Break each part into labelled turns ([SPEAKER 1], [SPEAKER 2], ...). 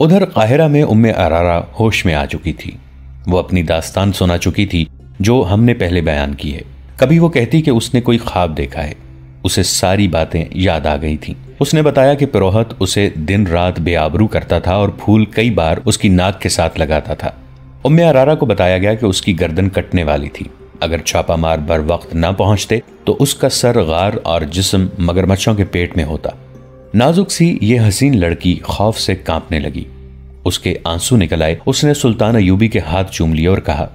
[SPEAKER 1] ادھر قاہرہ میں ارارہ ہوش میں آ چکی تھی۔ وہ اپنی داستان سنا چکی تھی جو ہم نے پہلے بیان کی ہے۔ کبھی وہ کہتی کہ اس نے کوئی خواب دیکھا ہے، اسے ساری باتیں یاد آ گئی تھیں۔ اس نے بتایا کہ پروہت اسے دن رات بے آبرو کرتا تھا اور پھول کئی بار اس کی ناک کے ساتھ لگاتا تھا۔ ارارہ کو بتایا گیا کہ اس کی گردن کٹنے والی تھی، اگر چھاپا مار بر وقت نہ پہنچتے تو اس کا سر غار اور جسم مگرمچھوں کے پیٹ میں ہوتا۔ نازک سی یہ حسین لڑکی خوف سے کانپنے لگی، اس کے آنسو نکل آئے۔ اس نے سلطان ایوبی کے ہاتھ چوم لیے اور کہا،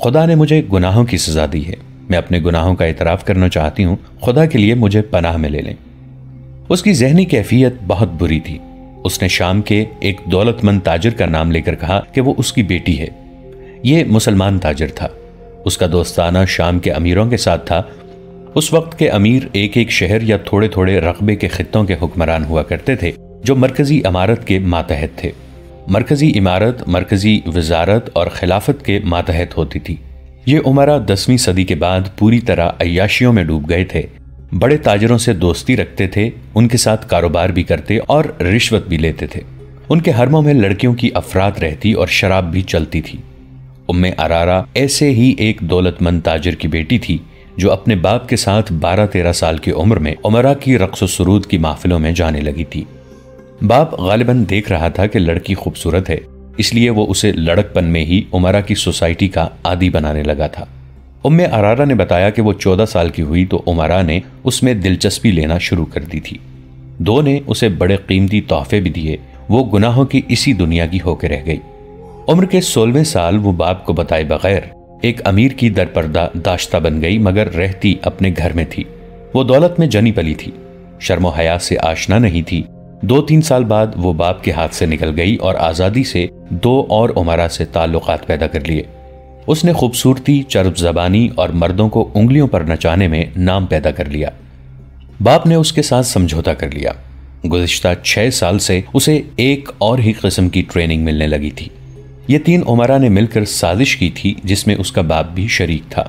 [SPEAKER 1] خدا نے مجھے گناہوں کی سزا دی ہے، میں اپنے گناہوں کا اعتراف کرنا چاہتی ہوں، خدا کے لیے مجھے پناہ میں لے لیں۔ اس کی ذہنی کیفیت بہت بری تھی۔ اس نے شام کے ایک دولت مند تاجر کا نام لے کر کہا کہ وہ اس کی بیٹی ہے۔ یہ مسلمان تاجر تھا، اس کا دوستانہ شام کے امیروں کے ساتھ تھا۔ اس وقت کے امیر ایک ایک شہر یا تھوڑے تھوڑے رقبے کے خطوں کے حکمران ہوا کرتے تھے جو مرکزی امارت کے ماتحت تھے۔ مرکزی امارت مرکزی وزارت اور خلافت کے ماتحت ہوتی تھی۔ یہ امراء 10ویں صدی کے بعد پوری طرح عیاشیوں میں ڈوب گئے تھے، بڑے تاجروں سے دوستی رکھتے تھے، ان کے ساتھ کاروبار بھی کرتے اور رشوت بھی لیتے تھے۔ ان کے حرموں میں لڑکیوں کی افراد رہتی اور شراب بھی چلتی تھی۔ ارارہ ایسے ہی ایک دولت مند تاجر کی بیٹی تھی جو اپنے باپ کے ساتھ 12-13 سال کی عمر میں امراء کی رقص و سرود کی محفلوں میں جانے لگی تھی۔ باپ غالباً دیکھ رہا تھا کہ لڑکی خوبصورت ہے، اس لیے وہ اسے لڑکپن میں ہی امراء کی سوسائٹی کا عادی بنانے لگا تھا۔ ارارہ نے بتایا کہ وہ 14 سال کی ہوئی تو امراء نے اس میں دلچسپی لینا شروع کر دی تھی۔ دو نے اسے بڑے قیمتی تحفے بھی دیے۔ وہ گناہوں کی اسی دنیا کی ہو کے رہ گئی۔ عمر کے 16ویں سال وہ باپ کو بتائے بغیر ایک امیر کی درپردہ داشتہ بن گئی، مگر رہتی اپنے گھر میں تھی۔ وہ دولت میں جنی پلی تھی، شرم و حیا سے آشنا نہیں تھی۔ 2-3 سال بعد وہ باپ کے ہاتھ سے نکل گئی اور آزادی سے 2 اور امراء سے تعلقات پیدا کر لیے۔ اس نے خوبصورتی، چرب زبانی اور مردوں کو انگلیوں پر نچانے میں نام پیدا کر لیا۔ باپ نے اس کے ساتھ سمجھوتا کر لیا۔ گزشتہ 6 سال سے اسے ایک اور ہی قسم کی ٹریننگ ملنے لگی تھی۔ یہ 3 امراء نے مل کر سازش کی تھی جس میں اس کا باپ بھی شریک تھا۔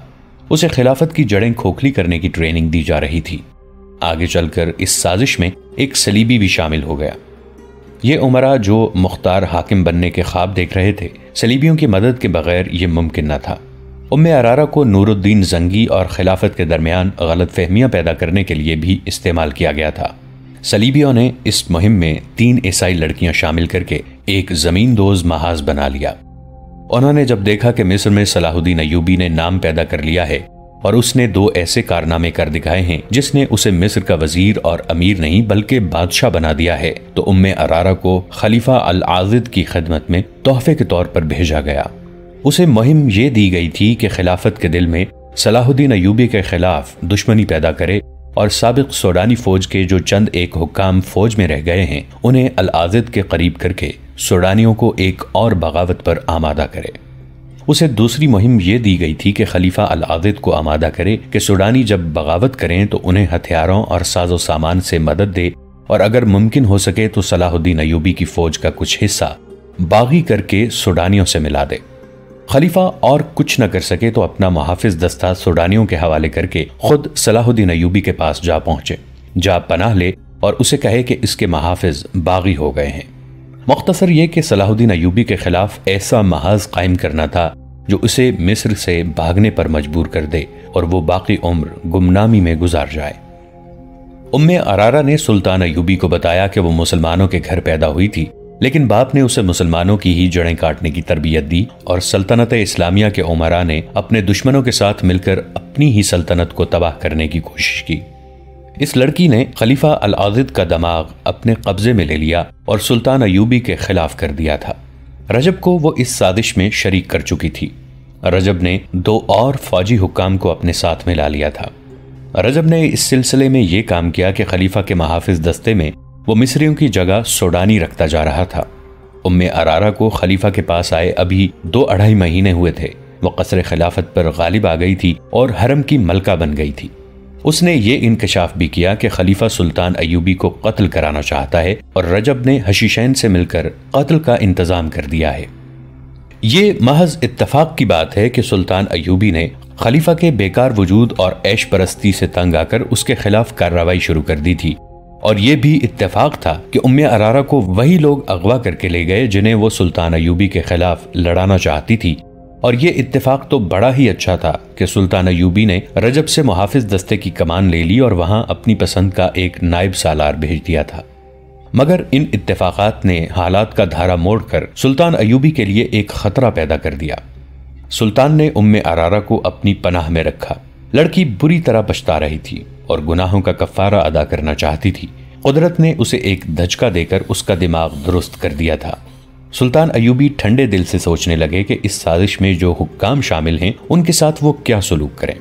[SPEAKER 1] اسے خلافت کی جڑیں کھوکھلی کرنے کی ٹریننگ دی جا رہی تھی۔ آگے چل کر اس سازش میں ایک صلیبی بھی شامل ہو گیا۔ یہ امراء جو مختار حاکم بننے کے خواب دیکھ رہے تھے، صلیبیوں کی مدد کے بغیر یہ ممکن نہ تھا۔ ارارہ کو نور الدین زنگی اور خلافت کے درمیان غلط فہمیاں پیدا کرنے کے لیے بھی استعمال کیا گیا تھا۔ صلیبیوں نے اس مہم میں 3 عیسائی لڑکیاں شامل کر کے ایک زمین دوز محاذ بنا لیا۔ انہوں نے جب دیکھا کہ مصر میں صلاح الدین ایوبی نے نام پیدا کر لیا ہے اور اس نے 2 ایسے کارنامے کر دکھائے ہیں جس نے اسے مصر کا وزیر اور امیر نہیں بلکہ بادشاہ بنا دیا ہے، تو ارارہ کو خلیفہ العاضد کی خدمت میں تحفے کے طور پر بھیجا گیا۔ اسے مہم یہ دی گئی تھی کہ خلافت کے دل میں صلاح الدین ایوبی کے خلاف دشمنی پیدا کرے اور سابق سوڈانی فوج کے جو چند ایک حکام فوج میں رہ گئے ہیں انہیں العاضد کے قریب کر کے سوڈانیوں کو ایک اور بغاوت پر آمادہ کرے۔ اسے دوسری مہم یہ دی گئی تھی کہ خلیفہ العاضد کو آمادہ کرے کہ سوڈانی جب بغاوت کریں تو انہیں ہتھیاروں اور ساز و سامان سے مدد دے، اور اگر ممکن ہو سکے تو صلاح الدین ایوبی کی فوج کا کچھ حصہ باغی کر کے سوڈانیوں سے ملا دے۔ خلیفہ اور کچھ نہ کر سکے تو اپنا محافظ دستہ سوڈانیوں کے حوالے کر کے خود صلاح الدین ایوبی کے پاس جا پہنچے، جا پناہ لے اور اسے کہے کہ اس کے محافظ باغی ہو گئے ہیں۔ مختصر یہ کہ صلاح الدین ایوبی کے خلاف ایسا محاذ قائم کرنا تھا جو اسے مصر سے بھاگنے پر مجبور کر دے اور وہ باقی عمر گمنامی میں گزار جائے۔ ارارہ نے سلطان ایوبی کو بتایا کہ وہ مسلمانوں کے گھر پیدا ہوئی تھی، لیکن باپ نے اسے مسلمانوں کی ہی جڑیں کاٹنے کی تربیت دی اور سلطنت اسلامیہ کے امراء نے اپنے دشمنوں کے ساتھ مل کر اپنی ہی سلطنت کو تباہ کرنے کی کوشش کی۔ اس لڑکی نے خلیفہ العاضد کا دماغ اپنے قبضے میں لے لیا اور سلطان ایوبی کے خلاف کر دیا تھا۔ رجب کو وہ اس سازش میں شریک کر چکی تھی۔ رجب نے 2 اور فوجی حکام کو اپنے ساتھ میں لا لیا تھا۔ رجب نے اس سلسلے میں یہ کام کیا کہ خلیفہ کے محافظ دستے میں وہ مصریوں کی جگہ سوڈانی رکھتا جا رہا تھا۔ ارارہ کو خلیفہ کے پاس آئے ابھی 2-2.5 مہینے ہوئے تھے۔ وہ قصر خلافت پر غالب آ گئی تھی اور حرم کی ملکہ بن گئی تھی۔ اس نے یہ انکشاف بھی کیا کہ خلیفہ سلطان ایوبی کو قتل کرانا چاہتا ہے اور رجب نے حشیشین سے مل کر قتل کا انتظام کر دیا ہے۔ یہ محض اتفاق کی بات ہے کہ سلطان ایوبی نے خلیفہ کے بیکار وجود اور عیش پرستی سے تنگ آ کر اس کے خلاف کارروائی شروع کر دی تھی اور یہ بھی اتفاق تھا کہ ارارا کو وہی لوگ اغوا کر کے لے گئے جنہیں وہ سلطان ایوبی کے خلاف لڑانا چاہتی تھی، اور یہ اتفاق تو بڑا ہی اچھا تھا کہ سلطان ایوبی نے رجب سے محافظ دستے کی کمان لے لی اور وہاں اپنی پسند کا ایک نائب سالار بھیج دیا تھا۔ مگر ان اتفاقات نے حالات کا دھارا موڑ کر سلطان ایوبی کے لیے ایک خطرہ پیدا کر دیا۔ سلطان نے ارارا کو اپنی پناہ میں رکھا۔ لڑکی بری طرح پچھتا رہی تھی اور گناہوں کا کفارہ ادا کرنا چاہتی تھی۔ قدرت نے اسے ایک دھچکا دے کر اس کا دماغ درست کر دیا تھا۔ سلطان ایوبی ٹھنڈے دل سے سوچنے لگے کہ اس سازش میں جو حکام شامل ہیں ان کے ساتھ وہ کیا سلوک کریں۔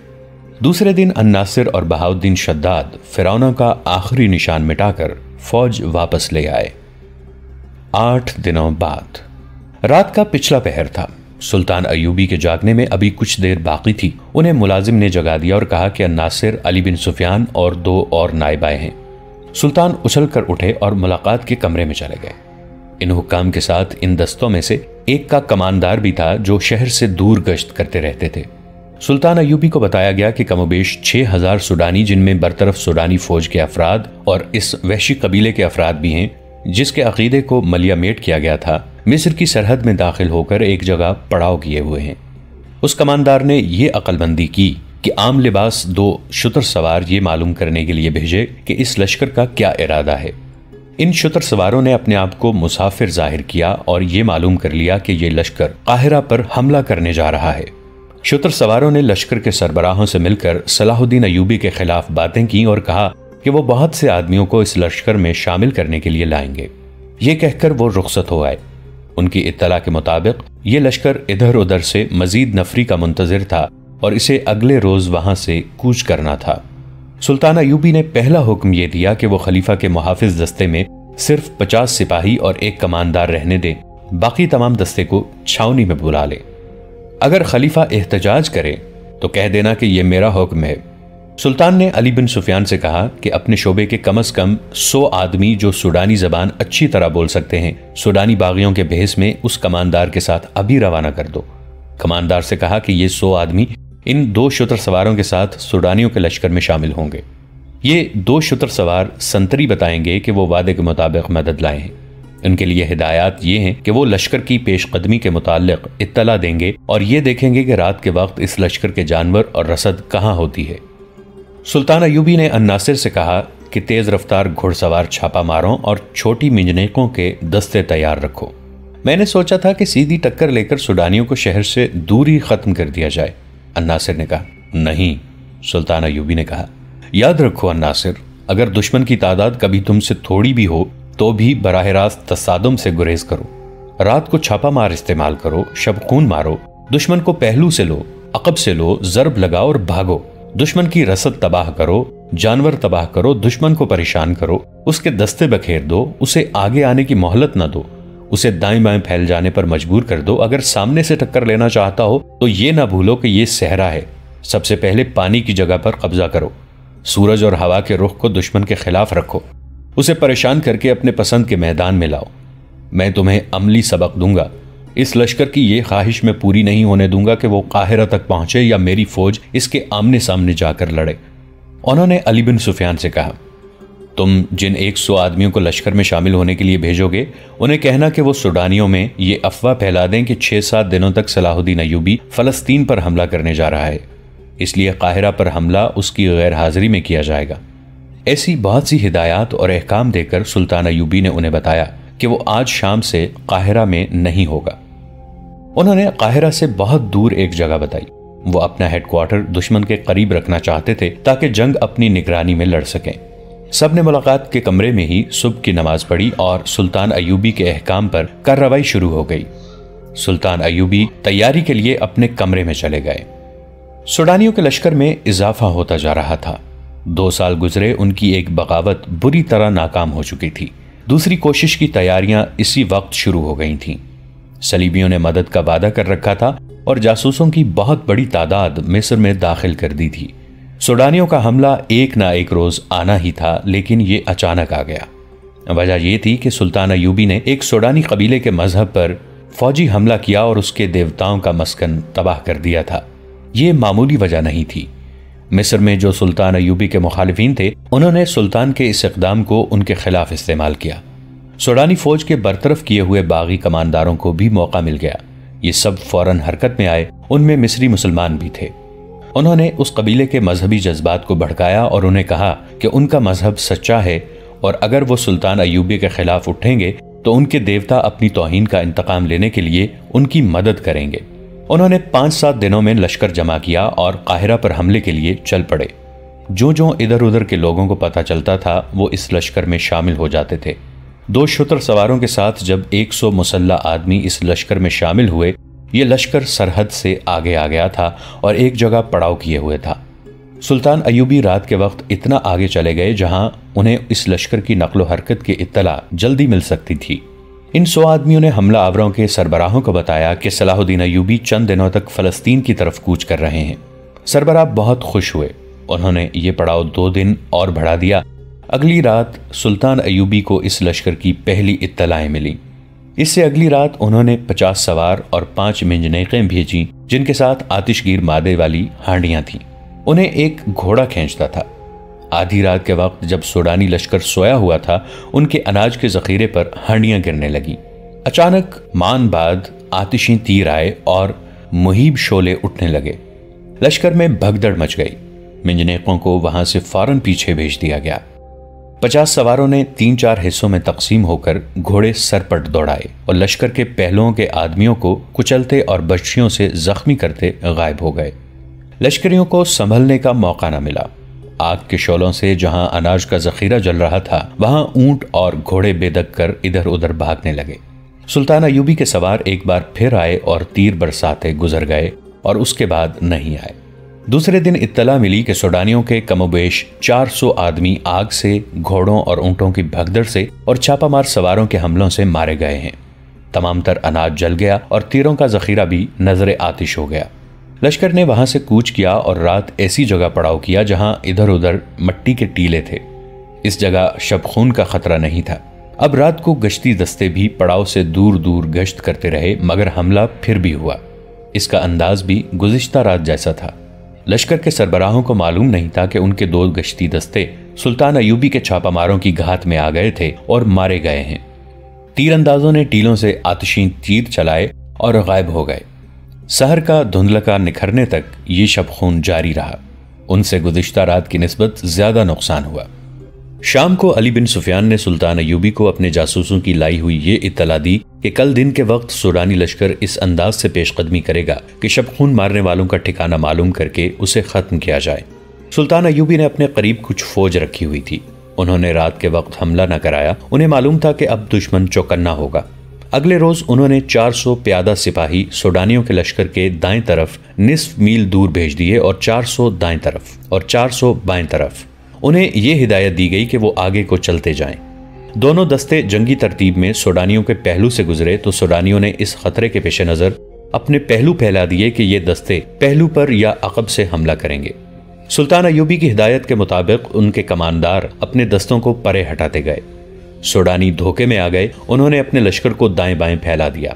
[SPEAKER 1] دوسرے دن الناصر اور بہاؤالدین شداد فرعونہ کا آخری نشان مٹا کر فوج واپس لے آئے۔ 8 دنوں بعد رات کا پچھلا پہر تھا۔ سلطان ایوبی کے جاگنے میں ابھی کچھ دیر باقی تھی۔ انہیں ملازم نے جگا دیا اور کہا کہ الناصر، علی بن سفیان اور 2 اور نائب آئے ہیں۔ سلطان اچھل کر اٹھے اور ملاقات کے کمرے میں چلے گئے۔ ان حکام کے ساتھ ان دستوں میں سے ایک کا کماندار بھی تھا جو شہر سے دور گشت کرتے رہتے تھے۔ سلطان ایوبی کو بتایا گیا کہ کم و بیش 6000 سوڈانی، جن میں برطرف سوڈانی فوج کے افراد اور اس وحشی قبیلے کے افراد بھی ہیں جس کے عقیدے کو ملیا میٹ کیا گیا تھا، مصر کی سرحد میں داخل ہو کر ایک جگہ پڑاؤ کیے ہوئے ہیں۔ اس کماندار نے یہ عقل بندی کی کہ عام لباس 2 شتر سوار یہ معلوم کرنے کے لیے بھیجے کہ اس لشکر کا کیا ارادہ ہے۔ ان شتر سواروں نے اپنے آپ کو مسافر ظاہر کیا اور یہ معلوم کر لیا کہ یہ لشکر قاہرہ پر حملہ کرنے جا رہا ہے۔ شتر سواروں نے لشکر کے سربراہوں سے مل کر صلاح الدین ایوبی کے خلاف باتیں کی اور کہا کہ وہ بہت سے آدمیوں کو اس لشکر میں شامل کرنے کے لیے لائیں گے۔ یہ کہہ کر وہ رخصت ہو آئے۔ ان کی اطلاع کے مطابق یہ لشکر ادھر ادھر سے مزید نفری کا منتظر تھا اور اسے اگلے روز وہاں سے کوچ کرنا تھا۔ سلطان ایوبی نے پہلا حکم یہ دیا کہ وہ خلیفہ کے محافظ دستے میں صرف 50 سپاہی اور 1 کماندار رہنے دیں، باقی تمام دستے کو چھاؤنی میں بلا لے۔ اگر خلیفہ احتجاج کرے تو کہہ دینا کہ یہ میرا حکم ہے۔ سلطان نے علی بن سفیان سے کہا کہ اپنے شعبے کے کم از کم 100 آدمی جو سوڈانی زبان اچھی طرح بول سکتے ہیں سوڈانی باغیوں کے بھیس میں اس کماندار کے ساتھ ابھی روانہ کر دو۔ کماندار سے کہا کہ یہ 100 آدمی ان 2 شتر سواروں کے ساتھ سوڈانیوں کے لشکر میں شامل ہوں گے۔ یہ 2 شتر سوار سنتری بتائیں گے کہ وہ وعدے کے مطابق مدد لائے ہیں۔ ان کے لیے ہدایات یہ ہیں کہ وہ لشکر کی پیش قدمی کے متعلق اطلاع دیں گے اور یہ دیکھیں گے کہ رات کے وقت اس لشکر کے جانور اور رسد کہاں ہوتی ہے۔ سلطان ایوبی نے الناصر سے کہا کہ تیز رفتار گھڑ سوار چھاپا ماروں اور چھوٹی منجنیقوں کے دستے تیار رکھو۔ میں نے سوچا تھا کہ سیدھی ٹکر لے کر سوڈانیوں کو شہر سے دور ہی ختم کر دیا جائے۔ الناصر نے کہا نہیں۔ سلطان ایوبی نے کہا یاد رکھو الناصر، اگر دشمن کی تعداد کبھی تم سے تھوڑی بھی ہو تو بھی براہ راست تصادم سے گریز کرو۔ رات کو چھاپا مار استعمال کرو، شب خون مارو، دشمن کو پہلو سے لو، عقب سے لو، ضرب لگاؤ اور بھاگو۔ دشمن کی رسد تباہ کرو، جانور تباہ کرو، دشمن کو پریشان کرو، اس کے دستے بکھیر دو، اسے آگے آنے کی مہلت نہ دو، اسے دائیں بائیں پھیل جانے پر مجبور کر دو۔ اگر سامنے سے ٹکر لینا چاہتا ہو تو یہ نہ بھولو کہ یہ صحرا ہے۔ سب سے پہلے پانی کی جگہ پر قبضہ کرو، سورج اور ہوا کے رخ کو دشمن کے خلاف رکھو، اسے پریشان کر کے اپنے پسند کے میدان میں لاؤ۔ میں تمہیں عملی سبق دوں گا۔ اس لشکر کی یہ خواہش میں پوری نہیں ہونے دوں گا کہ وہ قاہرہ تک پہنچے یا میری فوج اس کے آمنے سامنے جا کر لڑے۔ انہوں نے علی بن سفیان سے کہا تم جن 100 آدمیوں کو لشکر میں شامل ہونے کے لیے بھیجو گے انہیں کہنا کہ وہ سوڈانیوں میں یہ افواہ پھیلا دیں کہ 6-7 دنوں تک صلاح الدین ایوبی فلسطین پر حملہ کرنے جا رہا ہے، اس لیے قاہرہ پر حملہ اس کی غیر حاضری میں کیا جائے گا۔ ایسی بہت سی ہدایات اور احکام دے کر سلطان ایوبی نے انہیں بتایا کہ وہ آج شام سے قاہرہ میں نہیں ہوگا۔ انہوں نے قاہرہ سے بہت دور ایک جگہ بتائی۔ وہ اپنا ہیڈ کوارٹر دشمن کے قریب رکھنا چاہتے تھے تاکہ جنگ اپنی نگرانی میں لڑ سکیں۔ سب نے ملاقات کے کمرے میں ہی صبح کی نماز پڑھی اور سلطان ایوبی کے احکام پر کارروائی شروع ہو گئی۔ سلطان ایوبی تیاری کے لیے اپنے کمرے میں چلے گئے۔ سوڈانیوں کے لشکر میں اضافہ ہوتا جا رہا تھا۔ 2 سال گزرے، ان کی ایک بغاوت بری طرح ناکام ہو چکی تھی۔ دوسری کوشش کی تیاریاں اسی وقت شروع ہو گئی تھیں۔ صلیبیوں نے مدد کا وعدہ کر رکھا تھا اور جاسوسوں کی بہت بڑی تعداد مصر میں داخل کر دی تھی۔ سوڈانیوں کا حملہ ایک نہ ایک روز آنا ہی تھا، لیکن یہ اچانک آ گیا۔ وجہ یہ تھی کہ سلطان ایوبی نے ایک سوڈانی قبیلے کے مذہب پر فوجی حملہ کیا اور اس کے دیوتاؤں کا مسکن تباہ کر دیا تھا۔ یہ معمولی وجہ نہیں تھی۔ مصر میں جو سلطان ایوبی کے مخالفین تھے انہوں نے سلطان کے اس اقدام کو ان کے خلاف استعمال کیا۔ سوڈانی فوج کے برطرف کیے ہوئے باغی کمانداروں کو بھی موقع مل گیا۔ یہ سب فوراً حرکت میں آئے، ان میں مصری مسلمان بھی تھے۔ انہوں نے اس قبیلے کے مذہبی جذبات کو بھڑکایا اور انہیں کہا کہ ان کا مذہب سچا ہے اور اگر وہ سلطان ایوبی کے خلاف اٹھیں گے تو ان کے دیوتا اپنی توہین کا انتقام لینے کے لیے ان کی مدد کریں گے۔ انہوں نے 5-7 دنوں میں لشکر جمع کیا اور قاہرہ پر حملے کے لیے چل پڑے۔ جو ادھر ادھر کے لوگوں کو پتہ چلتا تھا وہ اس لشکر میں شامل ہو جاتے تھے۔ 2 شتر سواروں کے ساتھ جب 100 مسلح آدمی اس لشکر میں شامل ہوئے، یہ لشکر سرحد سے آگے آ گیا تھا اور ایک جگہ پڑاؤ کیے ہوئے تھا۔ سلطان ایوبی رات کے وقت اتنا آگے چلے گئے جہاں انہیں اس لشکر کی نقل و حرکت کی اطلاع جلدی مل سکتی تھی۔ ان 100 آدمیوں نے حملہ آوروں کے سربراہوں کو بتایا کہ صلاح الدین ایوبی چند دنوں تک فلسطین کی طرف کوچ کر رہے ہیں۔ سربراہ بہت خوش ہوئے۔ انہوں نے یہ پڑاؤ 2 دن اور بڑھا دیا۔ اگلی رات سلطان ایوبی کو اس لشکر کی پہلی اطلاعیں ملی۔ اس سے اگلی رات انہوں نے 50 سوار اور 5 منجنیقیں بھیجیں جن کے ساتھ آتش گیر مادے والی ہانڈیاں تھیں۔ انہیں ایک گھوڑا کھینچتا تھا۔ آدھی رات کے وقت جب سوڈانی لشکر سویا ہوا تھا ان کے اناج کے ذخیرے پر ہانڈیاں گرنے لگیں۔ اچانک مان بعد آتشیں تیر آئے اور مہیب شعلے اٹھنے لگے۔ لشکر میں بھگدڑ مچ گئی۔ منجنیقوں کو وہاں سے فوراً پیچھے بھیج دیا گیا۔ 50 سواروں نے 3-4 حصوں میں تقسیم ہو کر گھوڑے سرپٹ دوڑائے اور لشکر کے پہلوؤں کے آدمیوں کو کچلتے اور بچیوں سے زخمی کرتے غائب ہو گئے۔ لشکریوں کو سنبھلنے کا موقع نہ ملا۔ آگ کے شعلوں سے جہاں اناج کا ذخیرہ جل رہا تھا وہاں اونٹ اور گھوڑے بے دک کر ادھر ادھر بھاگنے لگے۔ سلطان ایوبی کے سوار ایک بار پھر آئے اور تیر برساتے گزر گئے اور اس کے بعد نہیں آئے۔ دوسرے دن اطلاع ملی کہ سوڈانیوں کے کم و بیش 400 آدمی آگ سے، گھوڑوں اور اونٹوں کی بھگدڑ سے اور چھاپا مار سواروں کے حملوں سے مارے گئے ہیں۔ تمام تر اناج جل گیا اور تیروں کا ذخیرہ بھی نظر آتش ہو گیا۔ لشکر نے وہاں سے کوچ کیا اور رات ایسی جگہ پڑاؤ کیا جہاں ادھر ادھر مٹی کے ٹیلے تھے۔ اس جگہ شب خون کا خطرہ نہیں تھا۔ اب رات کو گشتی دستے بھی پڑاؤ سے دور دور گشت کرتے رہے مگر حملہ پھر بھی ہوا۔ اس کا انداز بھی گزشتہ رات جیسا تھا۔ لشکر کے سربراہوں کو معلوم نہیں تھا کہ ان کے 2 گشتی دستے سلطان ایوبی کے چھاپا ماروں کی گھات میں آ گئے تھے اور مارے گئے ہیں۔ تیر اندازوں نے ٹیلوں سے آتشیں تیر چلائے اور غائب ہو گئے۔ سحر کا دھندلکا نکھرنے تک یہ شب خون جاری رہا۔ ان سے گزشتہ رات کی نسبت زیادہ نقصان ہوا۔ شام کو علی بن سفیان نے سلطان ایوبی کو اپنے جاسوسوں کی لائی ہوئی یہ اطلاع دی کہ کل دن کے وقت سوڈانی لشکر اس انداز سے پیش قدمی کرے گا کہ شب خون مارنے والوں کا ٹھکانہ معلوم کر کے اسے ختم کیا جائے۔ سلطان ایوبی نے اپنے قریب کچھ فوج رکھی ہوئی تھی۔ انہوں نے رات کے وقت حملہ نہ کرایا۔ انہیں معلوم تھا کہ اب دشمن چوکنا ہوگا۔ اگلے روز انہوں نے 400 پیادہ سپاہی سوڈانیوں کے لشکر کے دائیں طرف نصف میل دور بھیج دیے اور 400 دائیں طرف اور 400 بائیں طرف۔ انہیں یہ ہدایت دی گئی کہ وہ آگے کو چلتے جائیں۔ دونوں دستے جنگی ترتیب میں سوڈانیوں کے پہلو سے گزرے تو سوڈانیوں نے اس خطرے کے پیش نظر اپنے پہلو پھیلا دیے کہ یہ دستے پہلو پر یا عقب سے حملہ کریں گے۔ سلطان ایوبی کی ہدایت کے مطابق ان کے کماندار اپنے دستوں کو پرے ہٹاتے گئے۔ سوڈانی دھوکے میں آ گئے۔ انہوں نے اپنے لشکر کو دائیں بائیں پھیلا دیا۔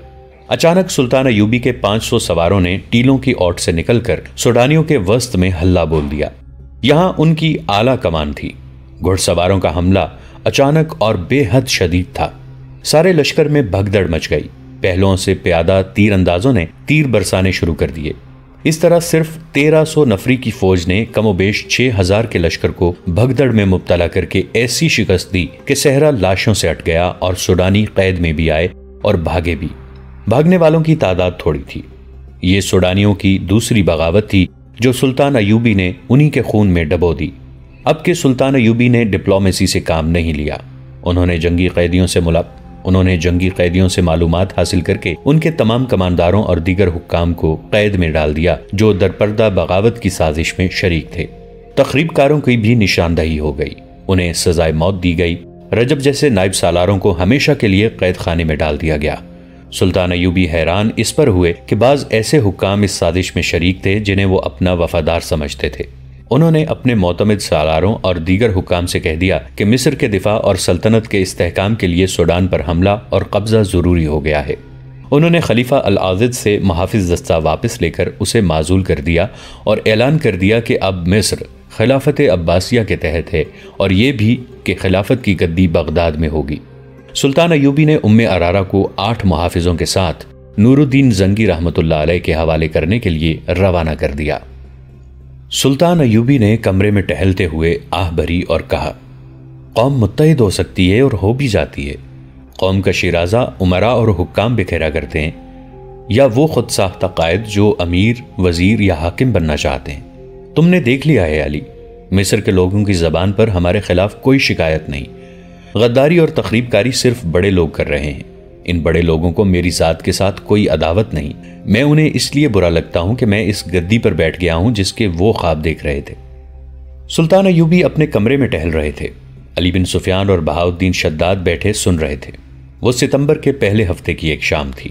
[SPEAKER 1] اچانک سلطان ایوبی کے 500 سواروں نے ٹیلوں کی اوٹ سے نکل کر سوڈانیوں کے وسط میں ہلہ بول دیا۔ یہاں ان کی اعلیٰ کمان تھی۔ گھڑ سواروں کا حملہ اچانک اور بے حد شدید تھا۔ سارے لشکر میں بھگدڑ مچ گئی۔ پہلوؤں سے پیادہ تیر اندازوں نے تیر برسانے شروع کر دیے۔ اس طرح صرف 1300 نفری کی فوج نے کم و بیش 6000 کے لشکر کو بھگدڑ میں مبتلا کر کے ایسی شکست دی کہ صحرا لاشوں سے اٹ گیا اور سوڈانی قید میں بھی آئے اور بھاگے بھی۔ بھاگنے والوں کی تعداد تھوڑی تھی۔ یہ سوڈانیوں کی دوسری بغاوت تھی جو سلطان ایوبی نے انہی کے خون میں ڈبو دی۔ اب کہ سلطان ایوبی نے ڈپلومیسی سے کام نہیں لیا۔ انہوں نے جنگی قیدیوں سے معلومات حاصل کر کے ان کے تمام کمانداروں اور دیگر حکام کو قید میں ڈال دیا جو درپردہ بغاوت کی سازش میں شریک تھے۔ تخریب کاروں کی بھی نشاندہی ہو گئی۔ انہیں سزائے موت دی گئی۔ رجب جیسے نائب سالاروں کو ہمیشہ کے لیے قید خانے میں ڈال دیا گیا۔ سلطان ایوبی حیران اس پر ہوئے کہ بعض ایسے حکام اس سازش میں شریک تھے جنہیں وہ اپنا وفادار سمجھتے تھے۔ انہوں نے اپنے معتمد سالاروں اور دیگر حکام سے کہہ دیا کہ مصر کے دفاع اور سلطنت کے استحکام کے لیے سوڈان پر حملہ اور قبضہ ضروری ہو گیا ہے۔ انہوں نے خلیفہ العاضد سے محافظ دستہ واپس لے کر اسے معزول کر دیا اور اعلان کر دیا کہ اب مصر خلافت عباسیہ کے تحت ہے اور یہ بھی کہ خلافت کی گدی بغداد میں ہوگی۔ سلطان ایوبی نے ارارہ کو 8 محافظوں کے ساتھ نور الدین زنگی رحمۃ اللہ علیہ کے حوالے کرنے کے لیے روانہ کر دیا۔ سلطان ایوبی نے کمرے میں ٹہلتے ہوئے آہ بھری اور کہا، قوم متحد ہو سکتی ہے اور ہو بھی جاتی ہے۔ قوم کا شیرازہ امراء اور حکام بکھیرا کرتے ہیں، یا وہ خود ساختہ قائد جو امیر، وزیر یا حاکم بننا چاہتے ہیں۔ تم نے دیکھ لیا ہے علی، مصر کے لوگوں کی زبان پر ہمارے خلاف کوئی شکایت نہیں۔ غداری اور تخریب کاری صرف بڑے لوگ کر رہے ہیں۔ ان بڑے لوگوں کو میری ذات کے ساتھ کوئی عداوت نہیں۔ میں انہیں اس لیے برا لگتا ہوں کہ میں اس گدی پر بیٹھ گیا ہوں جس کے وہ خواب دیکھ رہے تھے۔ سلطان ایوبی اپنے کمرے میں ٹہل رہے تھے۔ علی بن سفیان اور بہاؤالدین شداد بیٹھے سن رہے تھے۔ وہ ستمبر کے پہلے ہفتے کی ایک شام تھی۔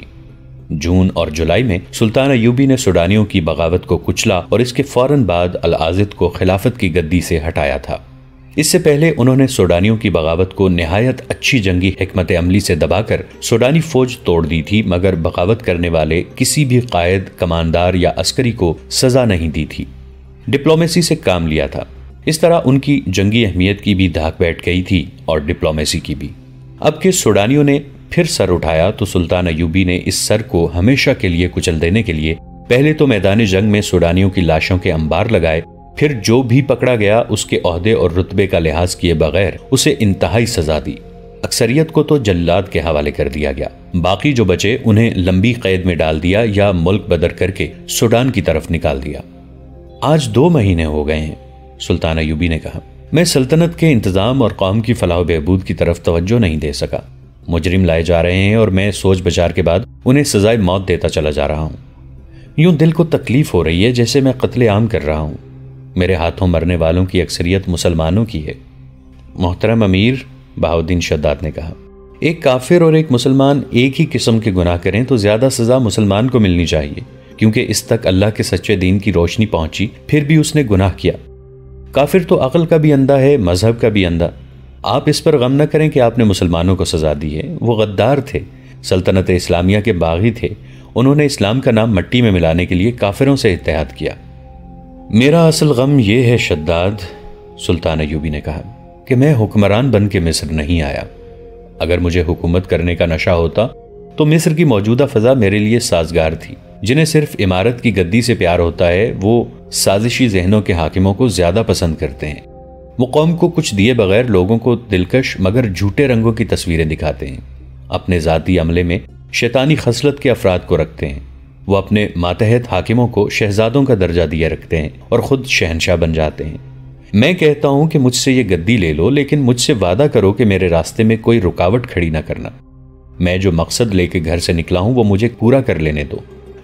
[SPEAKER 1] جون اور جولائی میں سلطان ایوبی نے سوڈانیوں کی بغاوت کو کچلا اور اس کے فوراً بعد العاضد کو خلافت کی گدی سے ہٹایا تھا۔ اس سے پہلے انہوں نے سوڈانیوں کی بغاوت کو نہایت اچھی جنگی حکمت عملی سے دبا کر سوڈانی فوج توڑ دی تھی، مگر بغاوت کرنے والے کسی بھی قائد، کماندار یا عسکری کو سزا نہیں دی تھی۔ ڈپلومیسی سے کام لیا تھا۔ اس طرح ان کی جنگی اہمیت کی بھی دھاک بیٹھ گئی تھی اور ڈپلومیسی کی بھی۔ اب کہ سوڈانیوں نے پھر سر اٹھایا تو سلطان ایوبی نے اس سر کو ہمیشہ کے لیے کچل دینے کے لیے پہلے تو میدان جنگ میں سوڈانیوں کی لاشوں کے انبار لگائے، پھر جو بھی پکڑا گیا اس کے عہدے اور رتبے کا لحاظ کیے بغیر اسے انتہائی سزا دی۔ اکثریت کو تو جلاد کے حوالے کر دیا گیا، باقی جو بچے انہیں لمبی قید میں ڈال دیا یا ملک بدر کر کے سوڈان کی طرف نکال دیا۔ آج 2 مہینے ہو گئے ہیں، سلطان ایوبی نے کہا۔ میں سلطنت کے انتظام اور قوم کی فلاح و بہبود کی طرف توجہ نہیں دے سکا۔ مجرم لائے جا رہے ہیں اور میں سوچ بچار کے بعد انہیں سزائے موت دیتا چلا جا رہا ہوں۔ یوں دل کو تکلیف ہو رہی ہے جیسے میں قتل عام کر رہا ہوں۔ میرے ہاتھوں مرنے والوں کی اکثریت مسلمانوں کی ہے۔ محترم امیر، بہاؤالدین شداد نے کہا، ایک کافر اور ایک مسلمان ایک ہی قسم کے گناہ کریں تو زیادہ سزا مسلمان کو ملنی چاہیے، کیونکہ اس تک اللہ کے سچے دین کی روشنی پہنچی، پھر بھی اس نے گناہ کیا۔ کافر تو عقل کا بھی اندھا ہے، مذہب کا بھی اندھا۔ آپ اس پر غم نہ کریں کہ آپ نے مسلمانوں کو سزا دی ہے۔ وہ غدار تھے، سلطنت اسلامیہ کے باغی تھے۔ انہوں نے اسلام کا نام مٹی میں ملانے کے لیے کافروں سے اتحاد کیا۔ میرا اصل غم یہ ہے شداد، سلطان ایوبی نے کہا، کہ میں حکمران بن کے مصر نہیں آیا۔ اگر مجھے حکومت کرنے کا نشہ ہوتا تو مصر کی موجودہ فضا میرے لیے سازگار تھی۔ جنہیں صرف عمارت کی گدی سے پیار ہوتا ہے وہ سازشی ذہنوں کے حاکموں کو زیادہ پسند کرتے ہیں۔ وہ قوم کو کچھ دیے بغیر لوگوں کو دلکش مگر جھوٹے رنگوں کی تصویریں دکھاتے ہیں۔ اپنے ذاتی عملے میں شیطانی خصلت کے افراد کو رکھتے ہیں۔ وہ اپنے ماتحت حاکموں کو شہزادوں کا درجہ دیے رکھتے ہیں اور خود شہنشاہ بن جاتے ہیں۔ میں کہتا ہوں کہ مجھ سے یہ گدی لے لو، لیکن مجھ سے وعدہ کرو کہ میرے راستے میں کوئی رکاوٹ کھڑی نہ کرنا۔ میں جو مقصد لے کے گھر سے نکلا ہوں وہ مجھے پورا کر لینے دو۔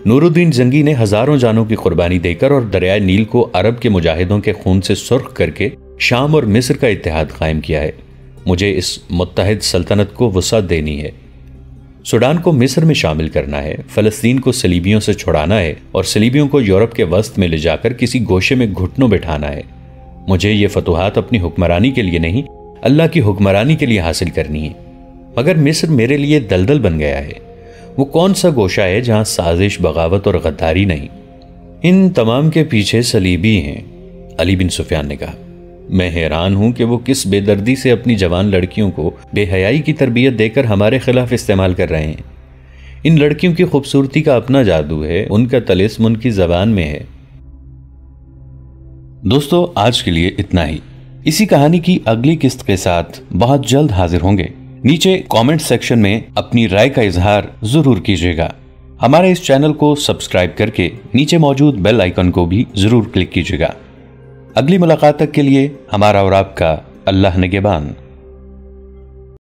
[SPEAKER 1] نور الدین زنگی نے ہزاروں جانوں کی قربانی دے کر اور دریائے نیل کو عرب کے مجاہدوں کے خون سے سرخ کر کے شام اور مصر کا اتحاد قائم کیا ہے۔ مجھے اس متحد سلطنت کو وسعت دینی ہے۔ سوڈان کو مصر میں شامل کرنا ہے، فلسطین کو صلیبیوں سے چھڑانا ہے اور صلیبیوں کو یورپ کے وسط میں لے جا کر کسی گوشے میں گھٹنوں بٹھانا ہے۔ مجھے یہ فتوحات اپنی حکمرانی کے لیے نہیں، اللہ کی حکمرانی کے لیے حاصل کرنی ہے۔ مگر مصر میرے لیے دلدل بن گیا ہے۔ وہ کون سا گوشہ ہے جہاں سازش، بغاوت اور غداری نہیں؟ ان تمام کے پیچھے صلیبی ہیں، علی بن سفیان نے کہا۔ میں حیران ہوں کہ وہ کس بے دردی سے اپنی جوان لڑکیوں کو بے حیائی کی تربیت دے کر ہمارے خلاف استعمال کر رہے ہیں۔ ان لڑکیوں کی خوبصورتی کا اپنا جادو ہے، ان کا طلسم ان کی زبان میں ہے۔ دوستو، آج کے لیے اتنا ہی۔ اسی کہانی کی اگلی قسط کے ساتھ بہت جلد حاضر ہوں گے۔ نیچے کامنٹ سیکشن میں اپنی رائے کا اظہار ضرور کیجیے گا۔ ہمارے اس چینل کو سبسکرائب کر کے نیچے موجود بیل آئیکن کو بھی ضرور کلک کیجیے گا۔ اگلی ملاقات تک کے لیے ہمارا اور آپ کا اللہ نگہبان۔